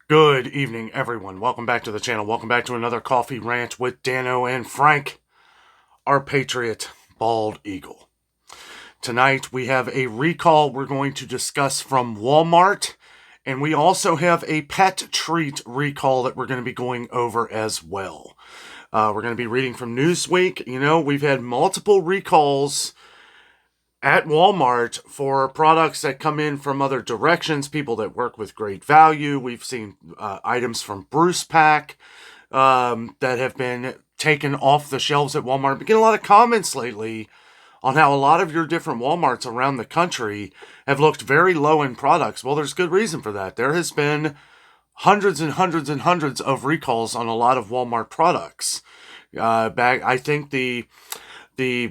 Good evening, everyone. Welcome back to the channel. Welcome back to another coffee rant with Dano and Frank, our patriot bald eagle. Tonight we have a recall we're going to discuss from Walmart, and we also have a pet treat recall that we're going to be going over as well. We're going to be reading from Newsweek. You know, we've had multiple recalls at Walmart for products that come in from other directions, people that work with great value. We've seen items from Bruce Pack that have been taken off the shelves at Walmart. We get a lot of comments lately on how a lot of your different Walmarts around the country have looked very low in products. Well, there's good reason for that. There has been hundreds and hundreds and hundreds of recalls on a lot of Walmart products. I think the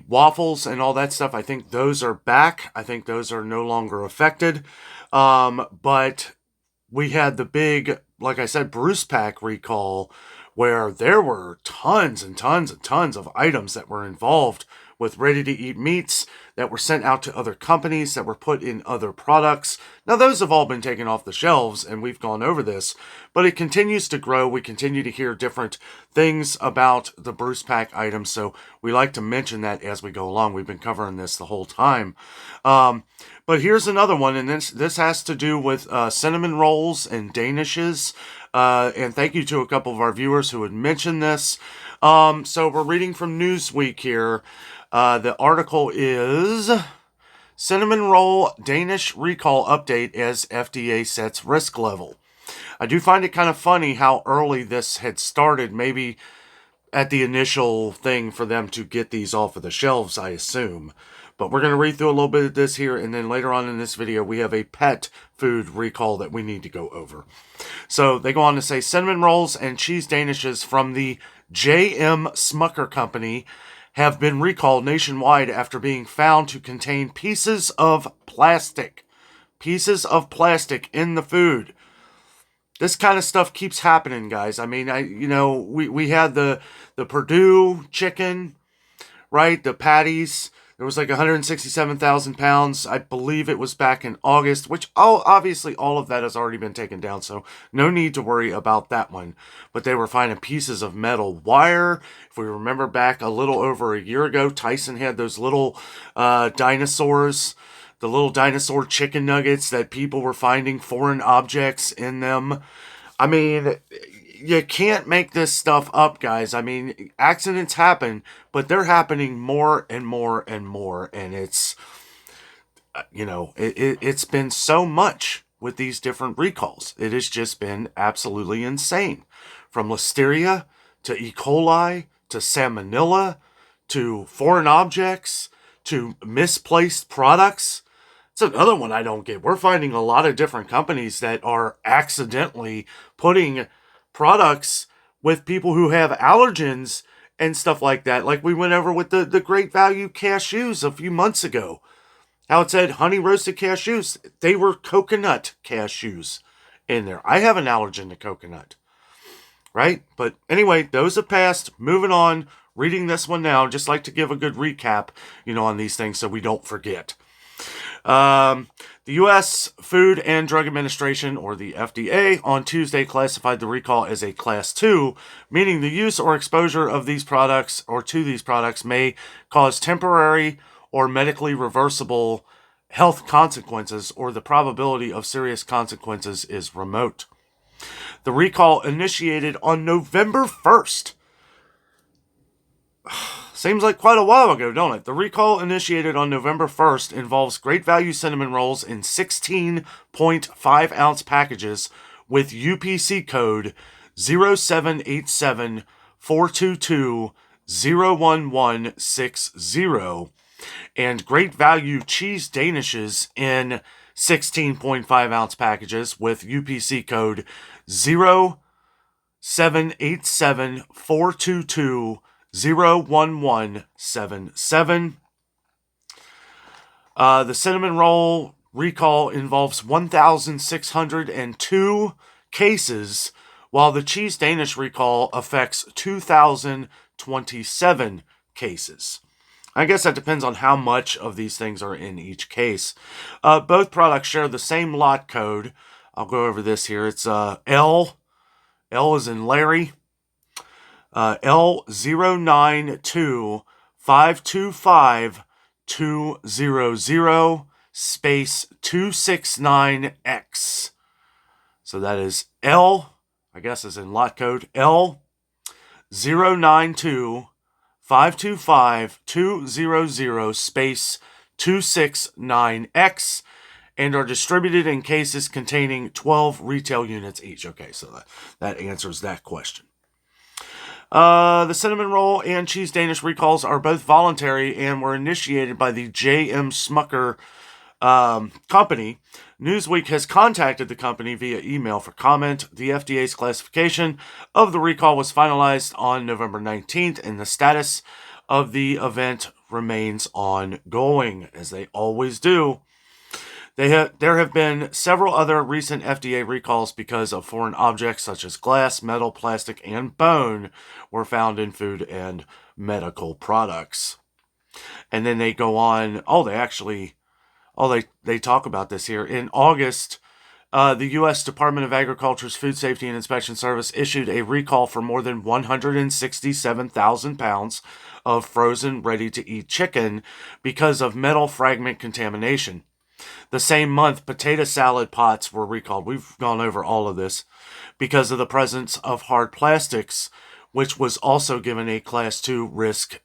waffles and all that stuff, I think those are back. I think those are no longer affected. But we had the big, like I said, Bruce Pack recall where there were tons and tons and tons of items that were involved with ready-to-eat meats that were sent out to other companies that were put in other products. Now, those have all been taken off the shelves, and we've gone over this, but it continues to grow. We continue to hear different things about the Bruce Pack items, so we like to mention that as we go along. We've been covering this the whole time. But here's another one, and this has to do with cinnamon rolls and Danishes. And thank you to a couple of our viewers who had mentioned this. So we're reading from Newsweek here. The article is Cinnamon Roll Danish Recall Update as FDA Sets Risk Level. I do find it kind of funny how early this had started, maybe at the initial thing for them to get these off of the shelves, I assume. But we're going to read through a little bit of this here, and then later on in this video, we have a pet food recall that we need to go over. So they go on to say, cinnamon rolls and cheese danishes from the J.M. Smucker Company have been recalled nationwide after being found to contain pieces of plastic. Pieces of plastic in the food. This kind of stuff keeps happening, guys. I mean, we had the Purdue chicken, right? The patties. There was like 167,000 pounds. I believe it was back in August, which obviously all of that has already been taken down, so no need to worry about that one. But they were finding pieces of metal wire. If we remember back a little over a year ago, Tyson had those little dinosaurs, the little dinosaur chicken nuggets that people were finding foreign objects in them. I mean, you can't make this stuff up, guys. I mean, accidents happen, but they're happening more and more and more. And it's, it's been so much with these different recalls. It has just been absolutely insane. From Listeria to E. coli to salmonella to foreign objects to misplaced products. It's another one I don't get. We're finding a lot of different companies that are accidentally putting products with people who have allergens and stuff like that. Like we went over with the Great Value cashews a few months ago. How it said honey roasted cashews. They were coconut cashews in there. I have an allergen to coconut. Right? But anyway, those have passed. Moving on. Reading this one now. Just like to give a good recap, on these things so we don't forget. The U.S. Food and Drug Administration, or the FDA, on Tuesday classified the recall as a Class 2, meaning the use or exposure of these products or to these products may cause temporary or medically reversible health consequences, or the probability of serious consequences is remote. The recall initiated on November 1st. Seems like quite a while ago, don't it? The recall initiated on November 1st involves Great Value cinnamon rolls in 16.5 ounce packages with UPC code 078742201160 and Great Value cheese danishes in 16.5 ounce packages with UPC code 078742201177. The cinnamon roll recall involves 1,602 cases, while the cheese Danish recall affects 2,027 cases. I guess that depends on how much of these things are in each case. Both products share the same lot code, I'll go over this here. It's L is in Larry, L092525200 space 269X. So that is L, I guess is in lot code, L092525200 space 269X, and are distributed in cases containing 12 retail units each. Okay, so that answers that question. The cinnamon roll and cheese Danish recalls are both voluntary and were initiated by the J.M. Smucker company. Newsweek has contacted the company via email for comment. The FDA's classification of the recall was finalized on November 19th, and the status of the event remains ongoing, as they always do. There have been several other recent FDA recalls because of foreign objects such as glass, metal, plastic, and bone were found in food and medical products. And then they go on. They talk about this here. In August, the U.S. Department of Agriculture's Food Safety and Inspection Service issued a recall for more than 167,000 pounds of frozen, ready-to-eat chicken because of metal fragment contamination. The same month, potato salad pots were recalled. We've gone over all of this because of the presence of hard plastics, which was also given a Class 2 risk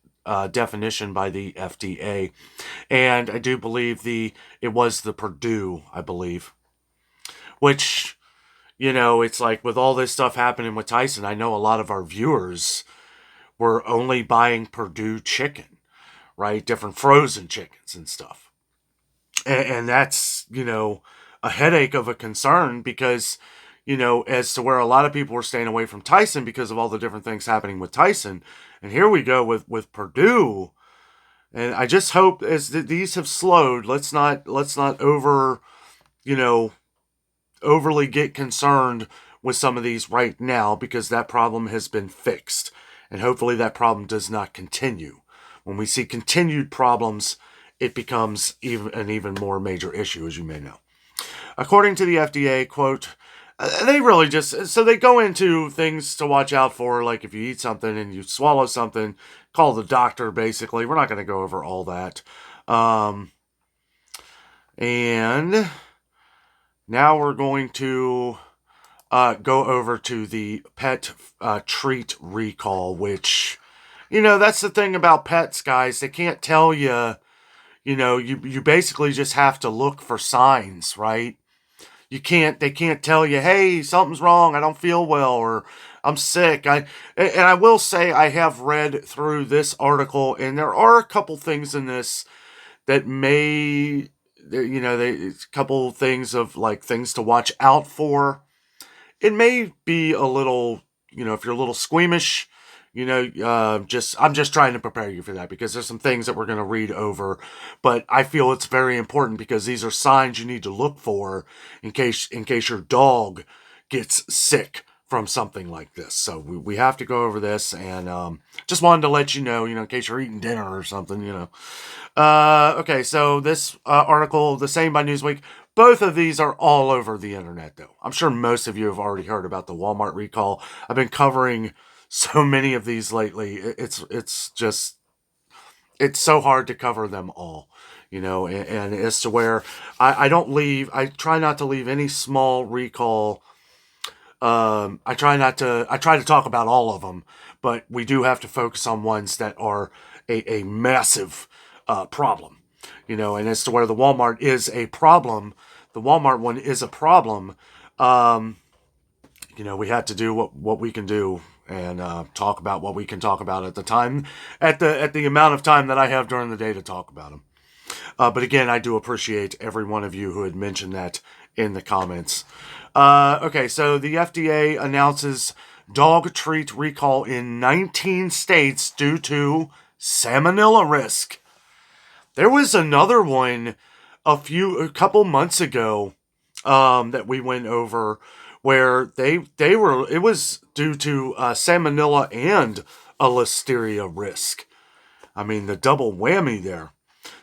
definition by the FDA. And I do believe it was the Purdue, I believe. Which, it's like with all this stuff happening with Tyson, I know a lot of our viewers were only buying Purdue chicken, right? Different frozen chickens and stuff. And that's, a headache of a concern because, as to where a lot of people were staying away from Tyson because of all the different things happening with Tyson. And here we go with Purdue. And I just hope as these have slowed, let's not overly get concerned with some of these right now because that problem has been fixed. And hopefully that problem does not continue. When we see continued problems, it becomes an even more major issue, as you may know. According to the FDA, quote, they really so they go into things to watch out for, like if you eat something and you swallow something, call the doctor, basically. We're not going to go over all that. And now we're going to go over to the pet treat recall, which, that's the thing about pets, guys. They can't tell you. You basically just have to look for signs, right? They can't tell you, hey, something's wrong, I don't feel well, or I'm sick. And I will say I have read through this article, and there are a couple things in this that a couple things of like things to watch out for. It may be a little, if you're a little squeamish, I'm just trying to prepare you for that because there's some things that we're going to read over, but I feel it's very important because these are signs you need to look for in case your dog gets sick from something like this. So we have to go over this, and just wanted to let you know, in case you're eating dinner or something, Okay, so this article, the same by Newsweek. Both of these are all over the internet, though. I'm sure most of you have already heard about the Walmart recall. I've been covering so many of these lately. It's so hard to cover them all, and as to where I try not to leave any small recall. I try to talk about all of them, but we do have to focus on ones that are a massive problem, and as to where the Walmart is a problem, the Walmart one is a problem. We have to do what we can do and talk about what we can talk about at the amount of time that I have during the day to talk about them. But again, I do appreciate every one of you who had mentioned that in the comments. Okay, so the FDA announces dog treat recall in 19 states due to salmonella risk. There was another one a couple months ago that we went over where it was due to salmonella and a listeria risk. I mean, the double whammy there.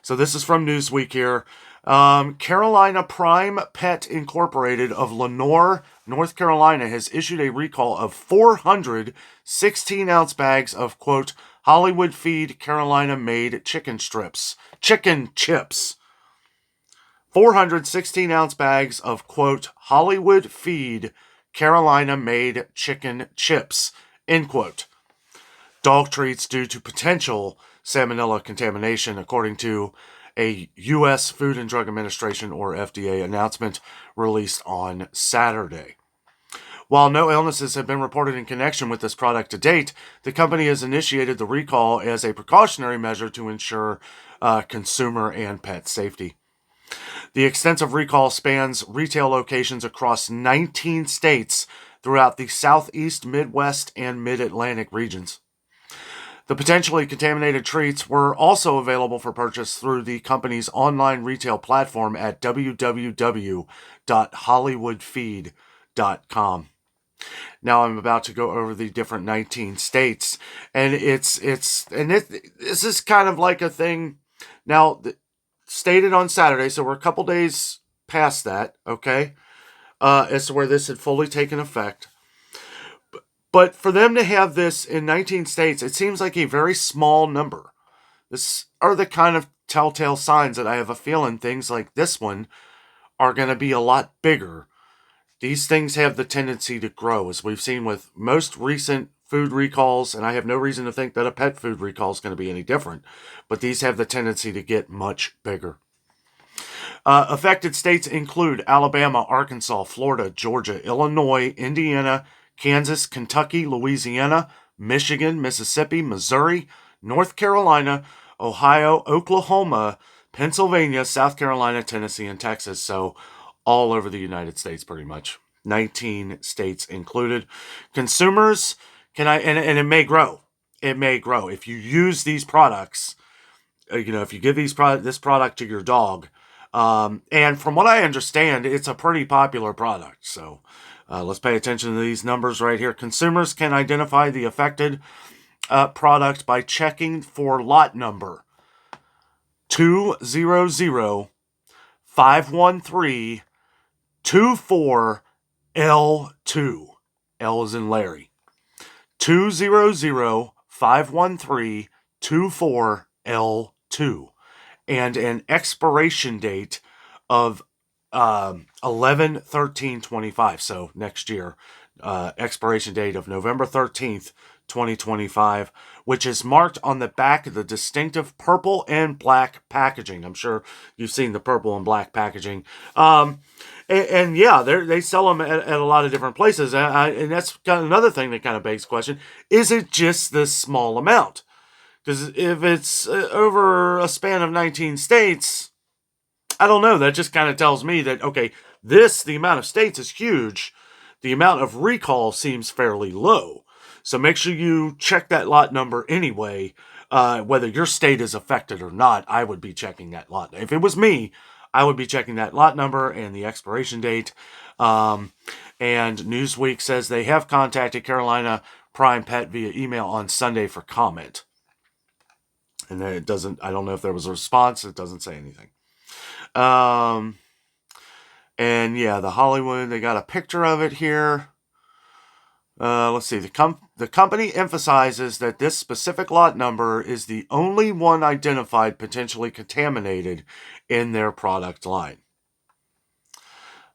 So this is from Newsweek here. Carolina Prime Pet Incorporated of Lenore, North Carolina, has issued a recall of 400 16-ounce bags of, quote, Hollywood Feed Carolina-made chicken strips. Chicken chips. 400 16-ounce bags of, quote, Hollywood Feed Carolina-made chicken chips, end quote. Dog treats due to potential salmonella contamination, according to a U.S. Food and Drug Administration, or FDA, announcement released on Saturday. While no illnesses have been reported in connection with this product to date, the company has initiated the recall as a precautionary measure to ensure consumer and pet safety. The extensive recall spans retail locations across 19 states throughout the Southeast, Midwest, and Mid-Atlantic regions. The potentially contaminated treats were also available for purchase through the company's online retail platform at www.hollywoodfeed.com. Now I'm about to go over the different 19 states, and this is kind of like a thing. Now, stated on Saturday, so we're a couple days past that, okay, as to where this had fully taken effect. But for them to have this in 19 states, it seems like a very small number. This are the kind of telltale signs that I have a feeling things like this one are going to be a lot bigger. These things have the tendency to grow, as we've seen with most recent food recalls, and I have no reason to think that a pet food recall is going to be any different, but these have the tendency to get much bigger. Affected states include Alabama, Arkansas, Florida, Georgia, Illinois, Indiana, Kansas, Kentucky, Louisiana, Michigan, Mississippi, Missouri, North Carolina, Ohio, Oklahoma, Pennsylvania, South Carolina, Tennessee, and Texas. So all over the United States, pretty much. 19 states included. Consumers, and it may grow. It may grow. If you use these products, if you give this product to your dog, and from what I understand, it's a pretty popular product. So let's pay attention to these numbers right here. Consumers can identify the affected product by checking for lot number 200-513-24L2. L is in Larry. 200-513-24L2. And an expiration date of 11/13/25, so next year, expiration date of November 13th, 2025, which is marked on the back of the distinctive purple and black packaging. I'm sure you've seen the purple and black packaging. And yeah, they sell them at a lot of different places, and that's kind of another thing that kind of begs the question, is it just this small amount? Because if it's over a span of 19 states, I don't know. That just kind of tells me that, okay, the amount of states is huge. The amount of recall seems fairly low. So make sure you check that lot number anyway. Whether your state is affected or not, I would be checking that lot. If it was me, I would be checking that lot number and the expiration date. And Newsweek says they have contacted Carolina Prime Pet via email on Sunday for comment. And then I don't know if there was a response. It doesn't say anything. And yeah, the Hollywood, they got a picture of it here. Let's see. The company emphasizes that this specific lot number is the only one identified potentially contaminated in their product line.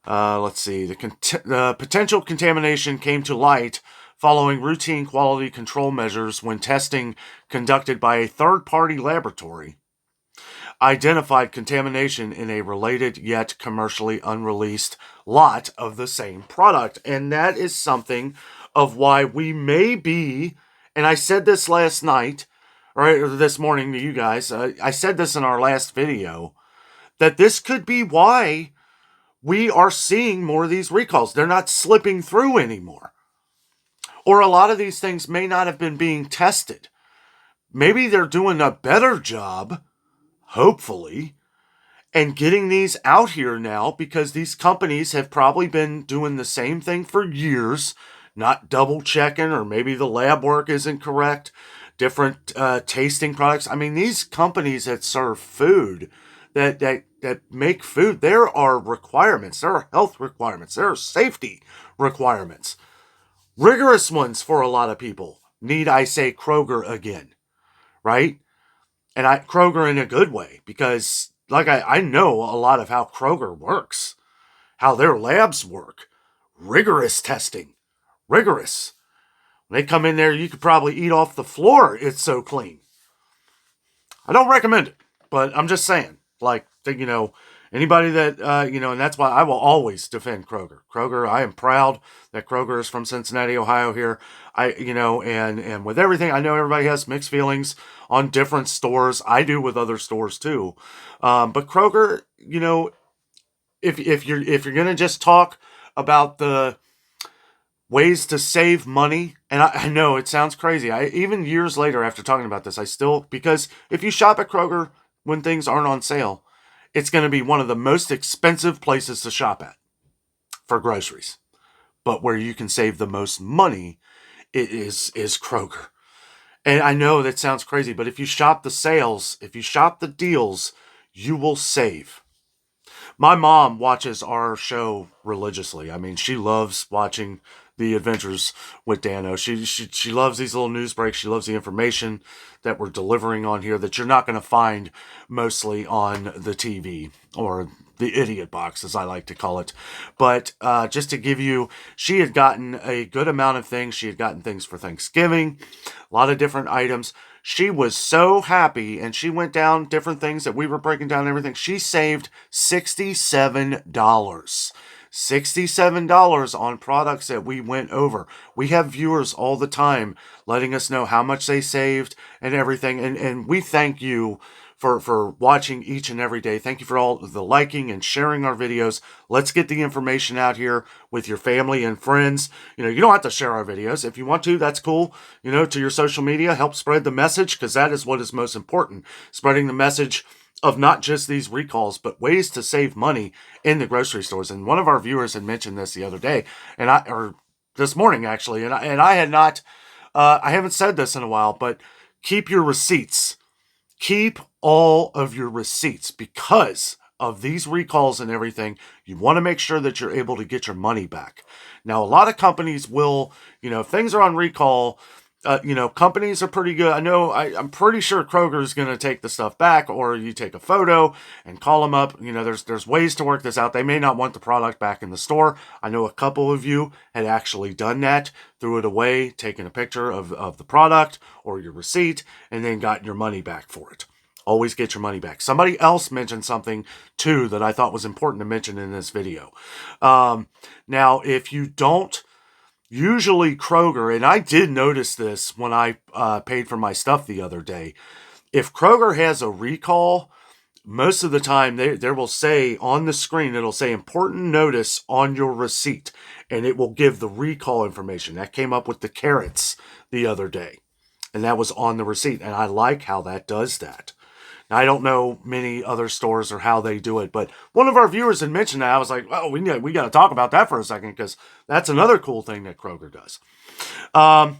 Let's see. The potential contamination came to light following routine quality control measures when testing conducted by a third-party laboratory identified contamination in a related yet commercially unreleased lot of the same product. And that is something of why we may be, and I said this last night, or this morning to you guys, I said this in our last video, that this could be why we are seeing more of these recalls. They're not slipping through anymore. Or a lot of these things may not have been being tested. Maybe they're doing a better job, hopefully, and getting these out here now, because these companies have probably been doing the same thing for years, not double checking, or maybe the lab work isn't correct, different tasting products. I mean, these companies that serve food, that that make food, there are requirements. There are health requirements. There are safety requirements. Rigorous ones for a lot of people. Need I say Kroger again, right? And Kroger in a good way, because like I know a lot of how Kroger works, how their labs work. Rigorous testing. Rigorous. When they come in there, you could probably eat off the floor. It's so clean. I don't recommend it, but I'm just saying, like, anybody that, and that's why I will always defend Kroger. Kroger, I am proud that Kroger is from Cincinnati, Ohio here. And with everything, I know everybody has mixed feelings on different stores. I do with other stores too. But Kroger, if you're going to just talk about the ways to save money, and I know it sounds crazy. Even years later after talking about this, because if you shop at Kroger when things aren't on sale, it's going to be one of the most expensive places to shop at for groceries. But where you can save the most money is Kroger. And I know that sounds crazy, but if you shop the sales, if you shop the deals, you will save. My mom watches our show religiously. I mean, she loves watching the adventures with Dano. She loves these little news breaks. She loves the information that we're delivering on here that you're not going to find mostly on the TV or the idiot box, as I like to call it. But just to give you, she had gotten a good amount of things. She had gotten things for Thanksgiving, a lot of different items. She was so happy, and she went down different things that we were breaking down and everything. She saved $67. $67 on products that we went over. We have viewers all the time letting us know how much they saved and everything. And we thank you for watching each and every day. Thank you for all the liking and sharing our videos. Let's get the information out here with your family and friends. You don't have to share our videos. If you want to, that's cool. To your social media, help spread the message, because that is what is most important. Spreading the message of not just these recalls, but ways to save money in the grocery stores. And one of our viewers had mentioned this the other day, or this morning actually, and I had not, I haven't said this in a while, but keep your receipts. Keep all of your receipts, because of these recalls and everything. You want to make sure that you're able to get your money back. Now, a lot of companies will, if things are on recall, companies are pretty good. I'm pretty sure Kroger is going to take the stuff back, or you take a photo and call them up. There's ways to work this out. They may not want the product back in the store. I know a couple of you had actually done that, threw it away, taken a picture of the product or your receipt, and then got your money back for it. Always get your money back. Somebody else mentioned something too that I thought was important to mention in this video. Now, if you don't, usually Kroger, and I did notice this when I paid for my stuff the other day, if Kroger has a recall, most of the time there will say on the screen, it'll say important notice on your receipt, and it will give the recall information. That came up with the carrots the other day, and that was on the receipt, and I like how that does that. Now, I don't know many other stores or how they do it, but one of our viewers had mentioned that. I was like, well, we got to talk about that for a second, because that's another cool thing that Kroger does. I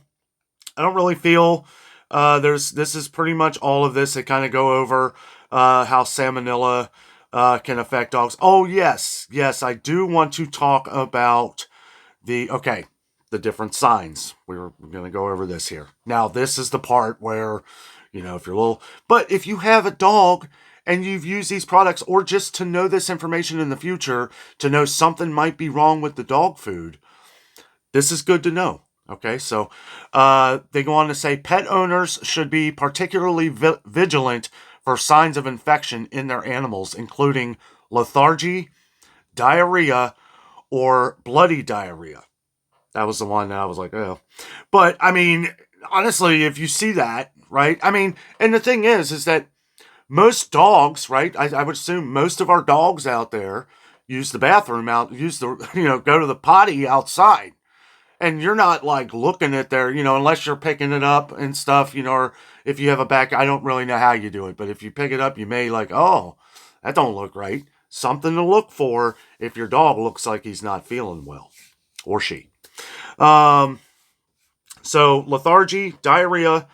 don't really feel this is pretty much all of this. They kind of go over how salmonella can affect dogs. Oh, yes, I do want to talk about the different signs. We're going to go over this here. Now, this is the part where, if you're but if you have a dog and you've used these products, or just to know this information in the future, to know something might be wrong with the dog food, this is good to know. Okay, so they go on to say pet owners should be particularly vigilant for signs of infection in their animals, including lethargy, diarrhea, or bloody diarrhea. That was the one that I was like, oh. But, I mean, honestly, if you see that, right? I mean, and the thing is that most dogs, right? I would assume most of our dogs out there use the bathroom go to the potty outside. And you're not like looking at their, unless you're picking it up and stuff, or if you have a back, I don't really know how you do it. But if you pick it up, you may like, oh, that don't look right. Something to look for if your dog looks like he's not feeling well, or she. So lethargy, diarrhea,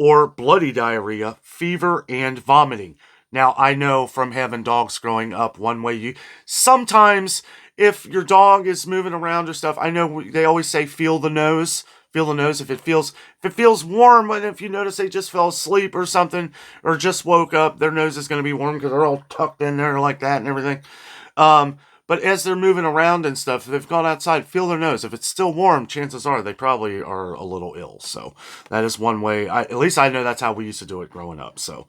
or bloody diarrhea, fever, and vomiting. Now, I know from having dogs growing up, one way sometimes if your dog is moving around or stuff, I know they always say feel the nose. Feel the nose if it feels warm, and if you notice they just fell asleep or something, or just woke up, their nose is going to be warm because they're all tucked in there like that and everything. But as they're moving around and stuff, if they've gone outside, feel their nose. If it's still warm, chances are they probably are a little ill. So that is one way. At least I know that's how we used to do it growing up. So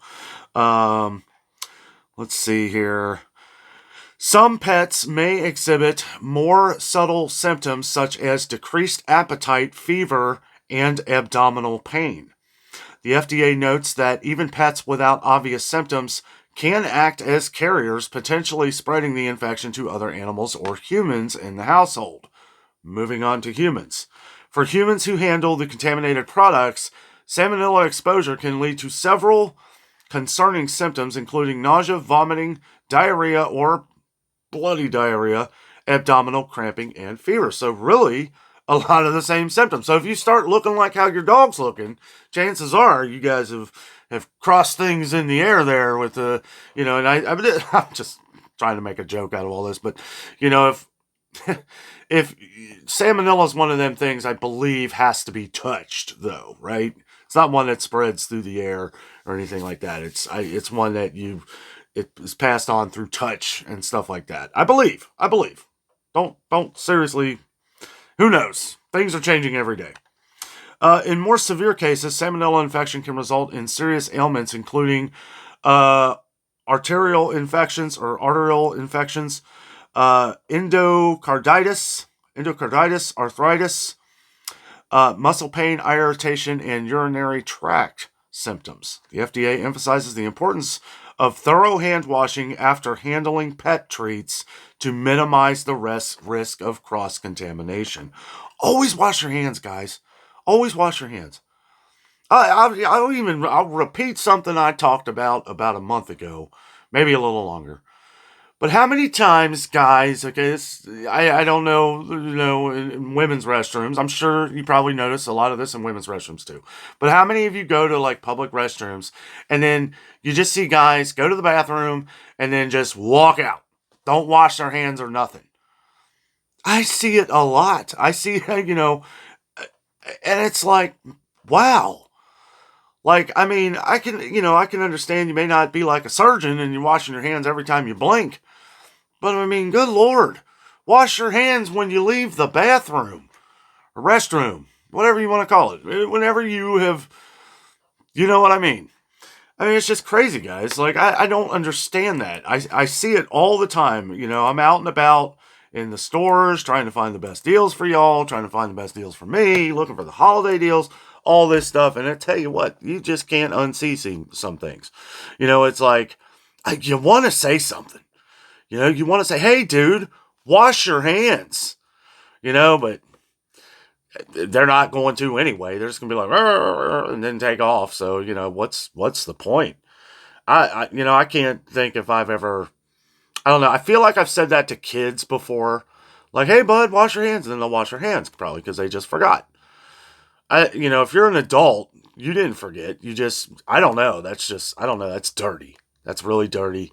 let's see here. Some pets may exhibit more subtle symptoms such as decreased appetite, fever, and abdominal pain. The FDA notes that even pets without obvious symptoms can act as carriers, potentially spreading the infection to other animals or humans in the household. Moving on to humans. For humans who handle the contaminated products, salmonella exposure can lead to several concerning symptoms, including nausea, vomiting, diarrhea, or bloody diarrhea, abdominal cramping, and fever. So really, a lot of the same symptoms. So if you start looking like how your dog's looking, chances are you guys have crossed things in the air there with the, and I'm just trying to make a joke out of all this, but, if if salmonella is one of them things, I believe has to be touched, though, right? It's not one that spreads through the air or anything like that. It's one that it is passed on through touch and stuff like that. I believe. Don't seriously. Who knows? Things are changing every day. In more severe cases, salmonella infection can result in serious ailments, including arterial infections, endocarditis, arthritis, muscle pain, eye irritation, and urinary tract symptoms. The FDA emphasizes the importance of thorough hand washing after handling pet treats to minimize the risk of cross-contamination. Always wash your hands, guys. Always wash your hands. I'll repeat something I talked about a month ago, maybe a little longer. But how many times, guys, okay, I don't know, in women's restrooms, I'm sure you probably notice a lot of this in women's restrooms too. But how many of you go to like public restrooms and then you just see guys go to the bathroom and then just walk out? Don't wash their hands or nothing. I see it a lot. I see, and it's like, wow. Like, I mean, I can understand you may not be like a surgeon and you're washing your hands every time you blink. But I mean, good Lord, wash your hands when you leave the bathroom, or restroom, whatever you want to call it. Whenever you have, you know what I mean. I mean, it's just crazy, guys. Like, I don't understand that. I see it all the time. I'm out and about in the stores trying to find the best deals for y'all, trying to find the best deals for me, looking for the holiday deals, all this stuff. And I tell you what, you just can't unsee some things. It's like, you want to say something. You want to say, hey, dude, wash your hands. But they're not going to anyway. They're just going to be like, and then take off. So, what's the point? I can't think if I've ever, I don't know. I feel like I've said that to kids before. Like, hey, bud, wash your hands. And then they'll wash their hands, probably because they just forgot. If you're an adult, you didn't forget. I don't know. I don't know. That's dirty. That's really dirty.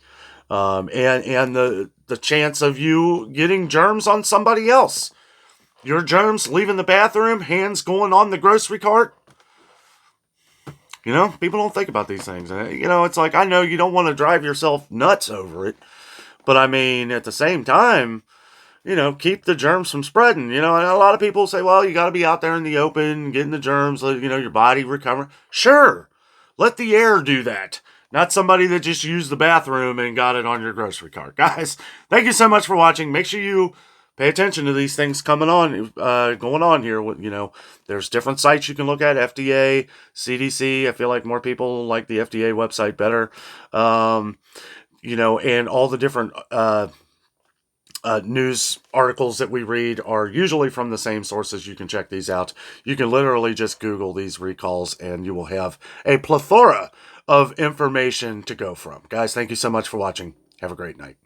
And the chance of you getting germs on somebody else. Your germs leaving the bathroom, hands going on the grocery cart. People don't think about these things. It's like, I know you don't want to drive yourself nuts over it. But I mean, at the same time, keep the germs from spreading. And a lot of people say, well, you got to be out there in the open, getting the germs, your body recover. Sure. Let the air do that. Not somebody that just used the bathroom and got it on your grocery cart. Guys, thank you so much for watching. Make sure you pay attention to these things going on here. There's different sites you can look at, FDA, CDC. I feel like more people like the FDA website better. And all the different news articles that we read are usually from the same sources. You can check these out. You can literally just Google these recalls and you will have a plethora of information to go from. Guys, thank you so much for watching. Have a great night.